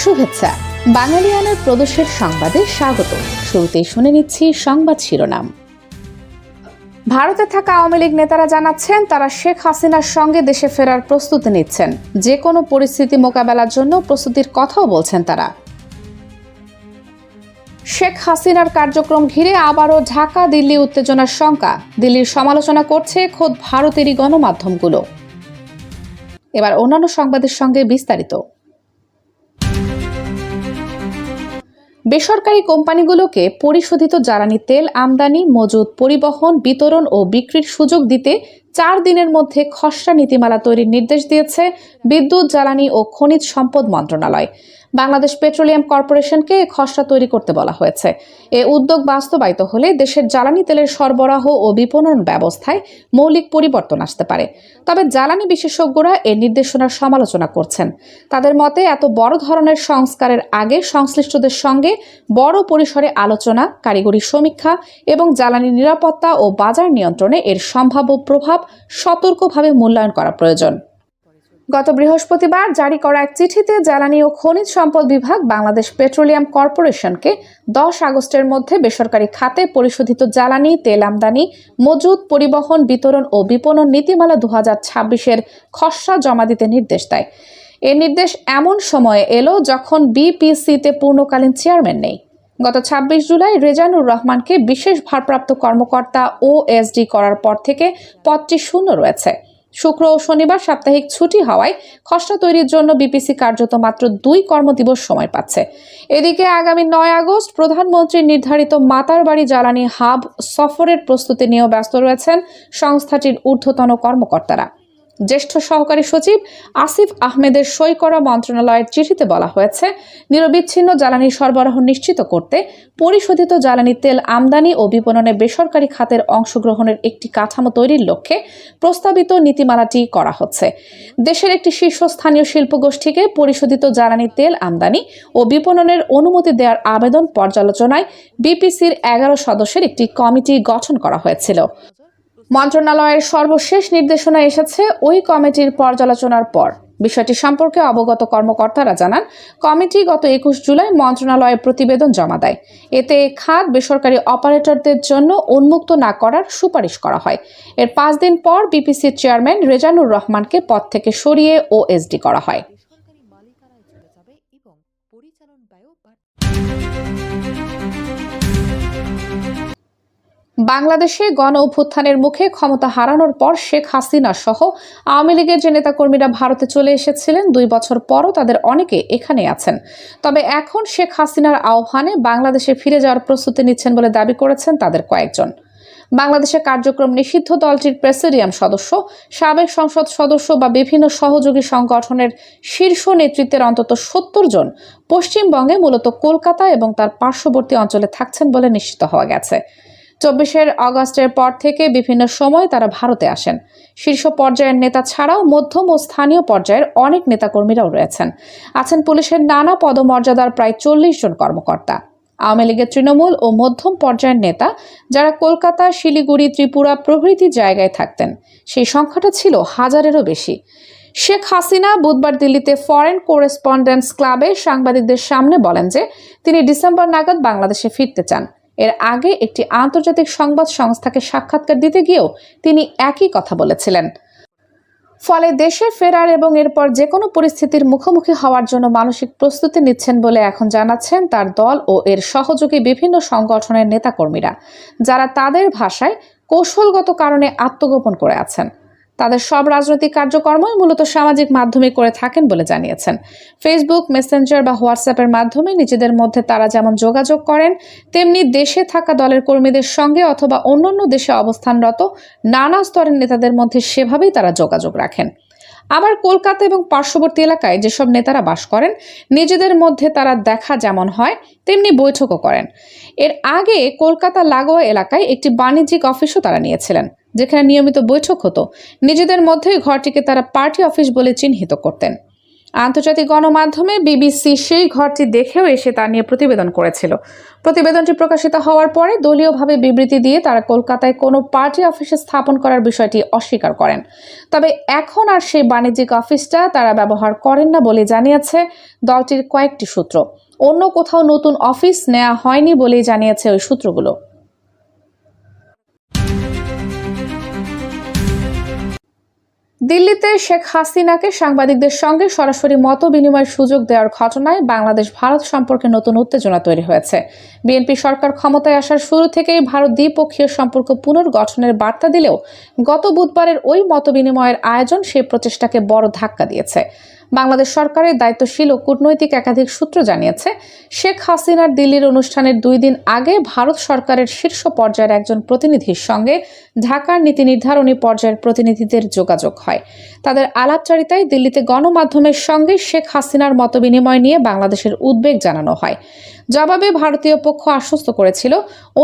শুভেচ্ছা। বাঙালিয়ানার প্রদেশের সংবাদে স্বাগত। শুরুতেই শুনে নিচ্ছি সংবাদ শিরোনাম। ভারতে থাকা আওয়ামী লীগ নেতারা জানাচ্ছেন তারা শেখ হাসিনার সঙ্গে দেশে ফেরার প্রস্তুতি নিচ্ছেন। যে কোনো পরিস্থিতি মোকাবেলার জন্য প্রস্তুতির কথাও বলছেন তারা। শেখ হাসিনার কার্যক্রম ঘিরে আবারও ঢাকা দিল্লি উত্তেজনার শঙ্কা। দিল্লির সমালোচনা করছে খোদ ভারতেরই গণমাধ্যমগুলো। এবার অন্যান্য সংবাদের সঙ্গে বিস্তারিত। বেসরকারি কোম্পানিগুলোকে পরিশোধিত জ্বালানি তেল আমদানি, মজুত, পরিবহন, বিতরণ ও বিক্রির সুযোগ দিতে 4 দিনের মধ্যে খসড়া নীতিমালা তৈরির নির্দেশ দিয়েছে বিদ্যুৎ, জ্বালানি ও খনিজ সম্পদ মন্ত্রণালয়। বাংলাদেশ পেট্রোলিয়াম কর্পোরেশনকে খসড়া তৈরি করতে বলা হয়েছে। এ উদ্যোগ বাস্তবায়িত হলে দেশের জ্বালানি তেলের সরবরাহ ও বিপণন ব্যবস্থায় মৌলিক পরিবর্তন আসতে পারে। তবে জ্বালানি বিশেষজ্ঞরা এ নির্দেশনার সমালোচনা করছেন। তাদের মতে এত বড় ধরনের সংস্কারের আগে সংশ্লিষ্টদের সঙ্গে বড় পরিসরে আলোচনা, কারিগরি সমীক্ষা এবং জ্বালানি নিরাপত্তা ও বাজার নিয়ন্ত্রণে এর সম্ভাব্য প্রভাব সতর্কভাবে মূল্যায়ন করা প্রয়োজন। গত বৃহস্পতিবার জারি করা এক চিঠিতে জ্বালানি ও খনিজ সম্পদ বিভাগ বাংলাদেশ পেট্রোলিয়াম কর্পোরেশনকে 10 আগস্টের মধ্যে বেসরকারি খাতে পরিশোধিত জ্বালানি তেল আমদানি, মজুত, পরিবহন, বিতরণ ও বিপণন নীতিমালা 2026-এর খসড়া জমা দিতে নির্দেশ দেয়। এ নির্দেশ এমন সময়ে এলো যখন বিপিসিতে পূর্ণকালীন চেয়ারম্যান নেই। গত 26 জুলাই রেজানুর রহমানকে বিশেষ ভারপ্রাপ্ত কর্মকর্তা ওএসডি করার পর থেকে পদটি শূন্য রয়েছে। শুক্র ও শনিবার সাপ্তাহিক ছুটি হওয়ায় খসড়া তৈরির জন্য বিপিসি কার্যত মাত্র 2 কর্মদিবস সময় পাচ্ছে। এদিকে আগামী 9 আগস্ট প্রধানমন্ত্রীর নির্ধারিত মাতারবাড়ি জ্বালানি হাব সফরের প্রস্তুতি নিয়েও ব্যস্ত রয়েছেন সংস্থাটির ঊর্ধ্বতন কর্মকর্তারা। জ্যেষ্ঠ সহকারী সচিব আসিফ আহমেদের সই করা মন্ত্রণালয়ের চিঠিতে বলা হয়েছে, নিরবিচ্ছিন্ন জ্বালানি সরবরাহ নিশ্চিত করতে পরিশোধিত জ্বালানি তেল আমদানি ও বিপণনে বেসরকারি খাতের অংশগ্রহণের একটি কাঠামো তৈরির লক্ষ্যে প্রস্তাবিত নীতিমালাটি করা হচ্ছে। দেশের একটি শীর্ষস্থানীয় শিল্পগোষ্ঠীকে পরিশোধিত জ্বালানি তেল আমদানি ও বিপণনের অনুমতি দেওয়ার আবেদন পর্যালোচনায় বিপিসির 11 সদস্যের একটি কমিটি গঠন করা হয়েছিল। মন্ত্রণালয়ের সর্বশেষ নির্দেশনা এসেছে ওই কমিটির পর্যালোচনার পর। বিষয়টি সম্পর্কে অবগত কর্মকর্তারা জানান, কমিটি গত 21 জুলাই মন্ত্রণালয়ে প্রতিবেদন জমা দেয়। এতে খাত বেসরকারি অপারেটরদের জন্য উন্মুক্ত না করার সুপারিশ করা হয়। এর 5 দিন পর বিপিসির চেয়ারম্যান রেজানুর রহমানকে পদ থেকে সরিয়ে ওএসডি করা হয়। বাংলাদেশে গণ অভ্যুত্থানের মুখে ক্ষমতা হারানোর পর শেখ হাসিনা সহ আওয়ামী লীগের যে নেতাকর্মীরা ভারতে চলে এসেছিলেন 2 বছর পরও তাদের অনেকে এখানে আছেন। তবে এখন শেখ হাসিনার আহ্বানে বাংলাদেশে ফিরে যাওয়ার প্রস্তুতি নিচ্ছেন বলে দাবি করেছেন তাদের কয়েকজন। বাংলাদেশের কার্যক্রম নিষিদ্ধ দলটির প্রেসিডিয়াম সদস্য, সাবেক সংসদ সদস্য বা বিভিন্ন সহযোগী সংগঠনের শীর্ষ নেতৃত্বের অন্তত 70 জন পশ্চিমবঙ্গে মূলত কলকাতা এবং তার পার্শ্ববর্তী অঞ্চলে থাকছেন বলে নিশ্চিত হওয়া গেছে। 24 আগস্টের পর থেকে বিভিন্ন সময় তারা ভারতে আসেন। শীর্ষ পর্যায়ের নেতা ছাড়াও মধ্যম ও স্থানীয় পর্যায়ের অনেক নেতাকর্মীরাও রয়েছেন। আছেন পুলিশের নানা পদমর্যাদার প্রায় 40 জন কর্মকর্তা। আওয়ামী লীগের তৃণমূল ও মধ্যম পর্যায়ের নেতা যারা কলকাতা, শিলিগুড়ি, ত্রিপুরা প্রভৃতি জায়গায় থাকতেন, সেই সংখ্যাটা ছিল 1000-এরও বেশি। শেখ হাসিনা বুধবার দিল্লিতে ফরেন করেসপন্ডেন্টস ক্লাবে সাংবাদিকদের সামনে বলেন যে তিনি ডিসেম্বর নাগাদ বাংলাদেশে ফিরতে চান। এর আগে একটি আন্তর্জাতিক সংবাদ সংস্থাকে সাক্ষাৎকার দিতে গিয়েও তিনি একই কথা বলেছিলেন। ফলে দেশে ফেরার এবং এরপর যে কোনো পরিস্থিতির মুখোমুখি হওয়ার জন্য মানসিক প্রস্তুতি নিচ্ছেন বলে এখন জানাচ্ছেন তার দল ও এর সহযোগী বিভিন্ন সংগঠনের নেতাকর্মীরা, যারা তাদের ভাষায় কৌশলগত কারণে আত্মগোপন করে আছেন। তাদের সব রাজনৈতিক কার্যক্রমই মূলত সামাজিক মাধ্যমে করে থাকেন বলে জানিয়েছেন। ফেসবুক, মেসেঞ্জার বা হোয়াটসঅ্যাপের মাধ্যমে নিজেদের মধ্যে তারা যেমন যোগাযোগ করেন, তেমনি দেশে থাকা দলের কর্মীদের সঙ্গে অথবা অন্যান্য দেশে অবস্থানরত নানা স্তরের নেতাদের মধ্যে সেভাবেই তারা যোগাযোগ রাখেন। আবার কলকাতা এবং পার্শ্ববর্তী এলাকায় যেসব নেতারা বাস করেন, নিজেদের মধ্যে তারা দেখা যেমন হয় তেমনি বৈঠকও করেন। এর আগে কলকাতা লাগোয়া এলাকায় একটি বাণিজ্যিক অফিসও তারা নিয়েছিলেন, যেখানে নিয়মিত বৈঠক হতো। নিজেদের মধ্যেই ঘরটিকে তারা পার্টি অফিস বলে চিহ্নিত করতেন। আন্তর্জাতিক গণমাধ্যমে বিবিসি সেই ঘরটি দেখেও এসে তা নিয়ে প্রতিবেদন করেছিল। প্রতিবেদনটি প্রকাশিত হওয়ার পরে দলীয়ভাবে বিবৃতি দিয়ে তারা কলকাতায় কোনো পার্টি অফিস স্থাপন করার বিষয়টি অস্বীকার করেন। তবে এখন আর সেই বাণিজ্যিক অফিসটা তারা ব্যবহার করেন না বলে জানিয়েছে দলটির কয়েকটি সূত্র। অন্য কোথাও নতুন অফিস নেওয়া হয়নি বলেই জানিয়েছে ওই সূত্রগুলো। দিল্লিতে শেখ হাসিনাকে সাংবাদিকদের সঙ্গে সরাসরি মত বিনিময়ের সুযোগ দেওয়ার ঘটনায় বাংলাদেশ ভারত সম্পর্কে নতুন উত্তেজনা তৈরি হয়েছে। বিএনপি সরকার ক্ষমতায় আসার শুরু থেকেই ভারত দ্বিপক্ষীয় সম্পর্ক পুনর্গঠনের বার্তা দিলেও গত বুধবারের ওই মত বিনিময়ের আয়োজন সেই প্রচেষ্টাকে বড় ধাক্কা দিয়েছে। বাংলাদেশ সরকারের দায়িত্বশীল ও কূটনৈতিক একাধিক সূত্র জানিয়েছে, শেখ হাসিনার দিল্লির অনুষ্ঠানের 2 দিন আগে ভারত সরকারের শীর্ষ পর্যায়ের একজন প্রতিনিধির সঙ্গে ঢাকার নীতি নির্ধারণী পর্যায়ের প্রতিনিধিদের যোগাযোগ হয়। তাদের আলাপচারিতায় দিল্লিতে গণমাধ্যমের সঙ্গে শেখ হাসিনার মতবিনিময় নিয়ে বাংলাদেশের উদ্বেগ জানানো হয়। জবাবে ভারতীয় পক্ষ আশ্বস্ত করেছিল,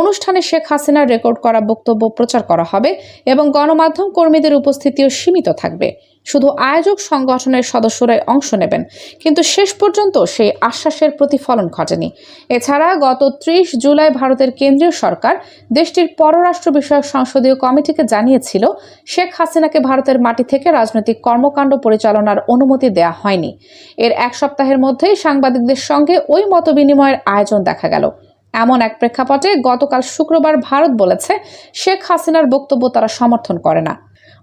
অনুষ্ঠানে শেখ হাসিনার রেকর্ড করা বক্তব্য প্রচার করা হবে এবং গণমাধ্যম কর্মীদের উপস্থিতিও সীমিত থাকবে। শুধু আয়োজক সংগঠনের সদস্যরাই অংশ নেবেন, কিন্তু শেষ পর্যন্ত সেই আশ্বাসের প্রতিফলন ঘটেনি। এছাড়া গত 30 জুলাই ভারতের কেন্দ্রীয় সরকার দেশটির পররাষ্ট্র বিষয়ক সংসদীয় কমিটিকে জানিয়েছিল, শেখ হাসিনাকে ভারতের মাটি থেকে রাজনৈতিক কর্মকাণ্ড পরিচালনার অনুমতি দেওয়া হয়নি। এর 1 সপ্তাহের মধ্যেই সাংবাদিকদের সঙ্গে ওই মতবিনিময়ের আয়োজন দেখা গেল। এমন এক প্রেক্ষাপটে গতকাল শুক্রবার ভারত বলেছে, শেখ হাসিনার বক্তব্য তারা সমর্থন করে না।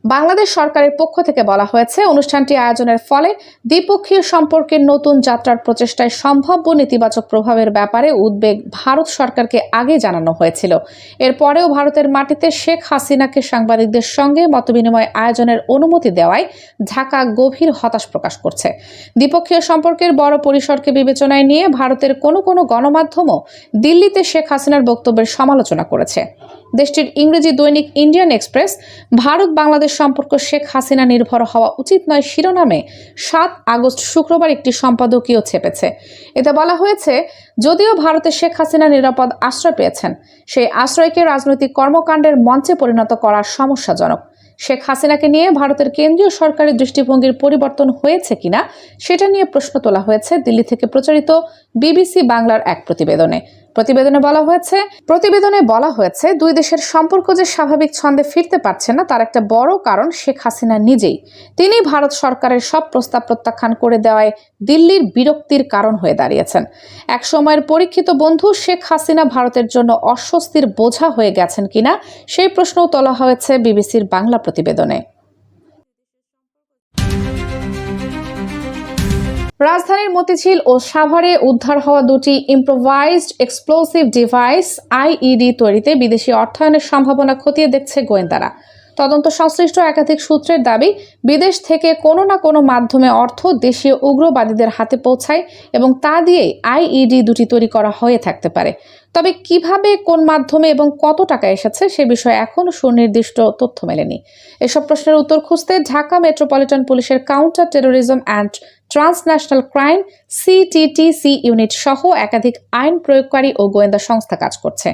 বাংলাদেশ সরকারের পক্ষ থেকে বলা হয়েছে, অনুষ্ঠানটি আয়োজনের ফলে দ্বিপক্ষীয় সম্পর্কের নতুন যাত্রার প্রচেষ্টায় সম্ভাব্য নেতিবাচক প্রভাবের ব্যাপারে উদ্বেগ ভারত সরকারকে আগে জানানো হয়েছিল। এরপরেও ভারতের মাটিতে শেখ হাসিনাকে সাংবাদিকদের সঙ্গে মতবিনিময় আয়োজনের অনুমতি দেওয়ায় ঢাকা গভীর হতাশ প্রকাশ করছে। দ্বিপক্ষীয় সম্পর্কের বড় পরিসরকে বিবেচনায় নিয়ে ভারতের কোনো গণমাধ্যমও দিল্লিতে শেখ হাসিনার বক্তব্যের সমালোচনা করেছে। দেশটির ইংরেজি দৈনিক ইন্ডিয়ান এক্সপ্রেস ভারত বাংলাদেশ সম্পর্ক শেখ হাসিনা নির্ভর হওয়া উচিত নয় শিরোনামে 7 আগস্ট শুক্রবার একটি সম্পাদকীয় ছেপেছে। এতে বলা হয়েছে, যদিও ভারতে শেখ হাসিনা নিরাপদ আশ্রয় পেয়েছেন, সেই আশ্রয়কে রাজনৈতিক কর্মকাণ্ডের মঞ্চে পরিণত করা সমস্যাজনক। শেখ হাসিনাকে নিয়ে ভারতের কেন্দ্রীয় সরকারের দৃষ্টিভঙ্গির পরিবর্তন হয়েছে কিনা সেটা নিয়ে প্রশ্ন তোলা হয়েছে দিল্লি থেকে প্রচারিত বিবিসি বাংলার এক প্রতিবেদনে। প্রতিবেদনে বলা হয়েছে 2 দেশের সম্পর্ক যে স্বাভাবিক ছন্দে ফিরতে পারছে না তার একটা বড় কারণ শেখ হাসিনা নিজেই। তিনি ভারত সরকারের সব প্রস্তাব প্রত্যাখ্যান করে দেওয়ায় দিল্লির বিরক্তির কারণ হয়ে দাঁড়িয়েছেন। এক সময়ের পরীক্ষিত বন্ধু শেখ হাসিনা ভারতের জন্য অস্বস্তির বোঝা হয়ে গেছেন কিনা সেই প্রশ্নও তোলা হয়েছে বিবিসির বাংলা প্রতিবেদনে। রাজধানীর মতিঝিল ও সাভারে উদ্ধার হওয়া 2টি ইম্প্রোভাইজড এক্সপ্লোসিভ ডিভাইস আইইডি তৈরিতে বিদেশি অর্থায়নের সম্ভাবনা খতিয়ে দেখছে গোয়েন্দারা। তদন্ত সংশ্লিষ্ট একাধিক সূত্রের দাবি, বিদেশ থেকে কোনো না কোনো মাধ্যমে অর্থ দেশীয় উগ্রবাদীদের হাতে পৌঁছায় এবং তা দিয়েই আইইডি 2টি তৈরি করা হয়ে থাকতে পারে। তবে কিভাবে, কোন মাধ্যমে এবং কত টাকা এসেছে সে বিষয়ে এখনও সুনির্দিষ্ট তথ্য মেলেনি। এসব প্রশ্নের উত্তর খুঁজতে ঢাকা মেট্রোপলিটন পুলিশের counter terrorism and transnational crime CTTC unit সহ একাধিক আইন প্রয়োগকারী ও গোয়েন্দা সংস্থা কাজ করছে।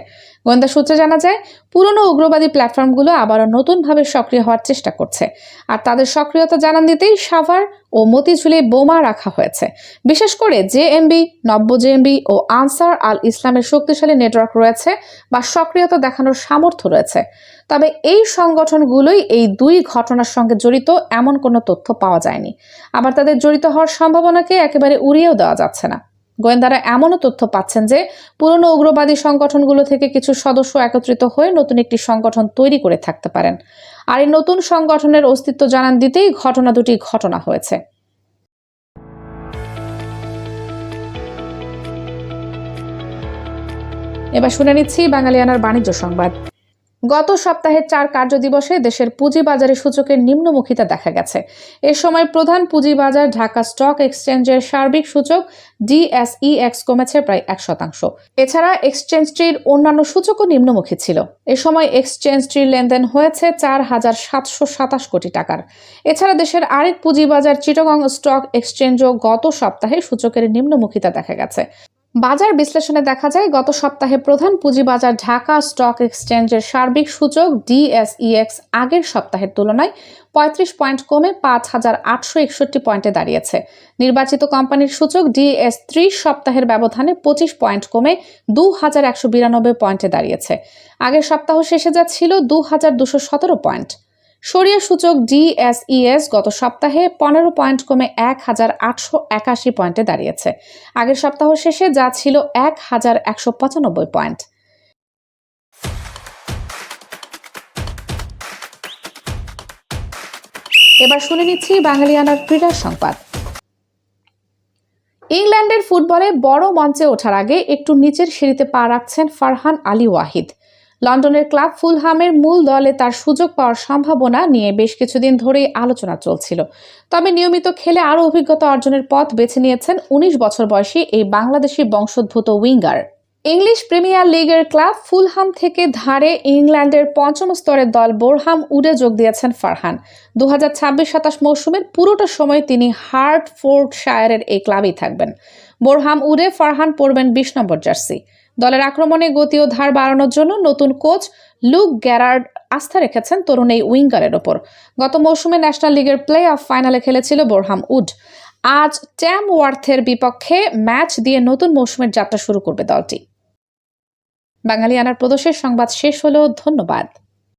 গোয়েন্দা সূত্রে জানা যায়, পুরনো উগ্রবাদী প্ল্যাটফর্মগুলো আবারও নতুনভাবে সক্রিয় হওয়ার চেষ্টা করছে। আর তাদের সক্রিয়তা জানান দিতেই সাভার ও মতিঝিলে বোমা রাখা হয়েছে। বিশেষ করে জেএমবি, নব্য জেএমবি ও আনসার আল ইসলামের শক্তিশালী নেটওয়ার্ক রয়েছে বা সক্রিয়তা দেখানোর সামর্থ্য রয়েছে। তবে এই সংগঠনগুলোই এই 2 ঘটনার সঙ্গে জড়িত এমন কোনো তথ্য পাওয়া যায়নি। আবার তাদের জড়িত হওয়ার সম্ভাবনাকে একেবারে উড়িয়েও দেওয়া যাচ্ছে না। গোয়েন্দারা এমনও তথ্য পাচ্ছেন যে পুরনো উগ্রবাদী সংগঠনগুলো থেকে কিছু সদস্য একত্রিত হয়ে নতুন একটি সংগঠন তৈরি করে থাকতে পারেন। আর এই নতুন সংগঠনের অস্তিত্ব জানান দিতেই ঘটনা 2টি ঘটনা হয়েছে। এবার শুনে নিচ্ছি বাঙালিয়ানার বাণিজ্য সংবাদ। গত সপ্তাহের 4 কার্যদিবসে দেশের পুঁজিবাজারে সূচকের নিম্নমুখিতা দেখা গেছে। এ সময় প্রধান পুঁজিবাজার ঢাকা স্টক এক্সচেঞ্জের সার্বিক সূচক ডিএসইএক্স কমেছে প্রায় 1%। এছাড়া এক্সচেঞ্জটির অন্যান্য সূচকও নিম্নমুখী ছিল। এ সময় এক্সচেঞ্জটির লেনদেন হয়েছে 4,727 কোটি টাকার। এছাড়া দেশের আরেক পুঁজিবাজার চিটাগং স্টক এক্সচেঞ্জও গত সপ্তাহে সূচকের নিম্নমুখিতা দেখা গেছে। বাজার বিশ্লেষণে দেখা যায় গত সপ্তাহে প্রধান পুঁজিবাজার ঢাকা স্টক এক্সচেঞ্জের সার্বিক সূচক ডিএসইএক্স আগের সপ্তাহের তুলনায় ৩৫ পয়েন্ট কমে ৫,৮৬১ পয়েন্টে দাঁড়িয়েছে। নির্বাচিত কোম্পানির সূচক ডিএস ৩০ সপ্তাহের ব্যবধানে ২৫ পয়েন্ট কমে ২,১৯২ পয়েন্টে দাঁড়িয়েছে। আগের সপ্তাহ শেষে যা ছিল ২,২১৭ পয়েন্ট। সরিয়া সূচক ডিএসইএস গত সপ্তাহে ১৫ পয়েন্ট কমে ১,৮৮১ পয়েন্টে দাঁড়িয়েছে। আগের সপ্তাহ শেষে যা ছিল ১,১৯৫ পয়েন্ট। এবার শুনে নিচ্ছি বাঙালিয়ানার ক্রীড়া সংবাদ। ইংল্যান্ডের ফুটবলে বড় মঞ্চে ওঠার আগে একটু নিচের সিঁড়িতে পা রাখছেন ফারহান আলী ওয়াহিদ। লন্ডনের ক্লাব ফুলহামের মূল দলে তার সুযোগ পাওয়ার সম্ভাবনা নিয়ে বেশ কিছুদিন ধরেই আলোচনা চলছিল। তবে নিয়মিত খেলে আরও অভিজ্ঞতা অর্জনের পথ বেছে নিয়েছেন ১৯ বছর বয়সী এই বাংলাদেশি বংশোদ্ভূত উইঙ্গার। ইংলিশ প্রিমিয়ার লিগের ক্লাব ফুলহাম থেকে ধারে ইংল্যান্ডের পঞ্চম স্তরের দল বোরহাম উডে যোগ দিয়েছেন ফারহান। ২০২৬-২৭ মৌসুমের পুরোটা সময় তিনি হার্টফোর্ডশায়ারের এই ক্লাবেই থাকবেন। বোরহাম উডে ফারহান পরবেন ২০ নম্বর জার্সি। দলের আক্রমণে গতি ও ধার বাড়ানোর জন্য নতুন কোচ লুক গ্যারার্ড আস্থা রেখেছেন তরুণ এই উইঙ্গারের ওপর। গত মৌসুমে ন্যাশনাল লিগের প্লে অফ ফাইনালে খেলেছিল বোরহাম উড। আজ ট্যামওয়ার্থের বিপক্ষে ম্যাচ দিয়ে নতুন মৌসুমের যাত্রা শুরু করবে দলটি। বাঙালিয়ানার প্রদেশের সংবাদ শেষ হলো। ধন্যবাদ।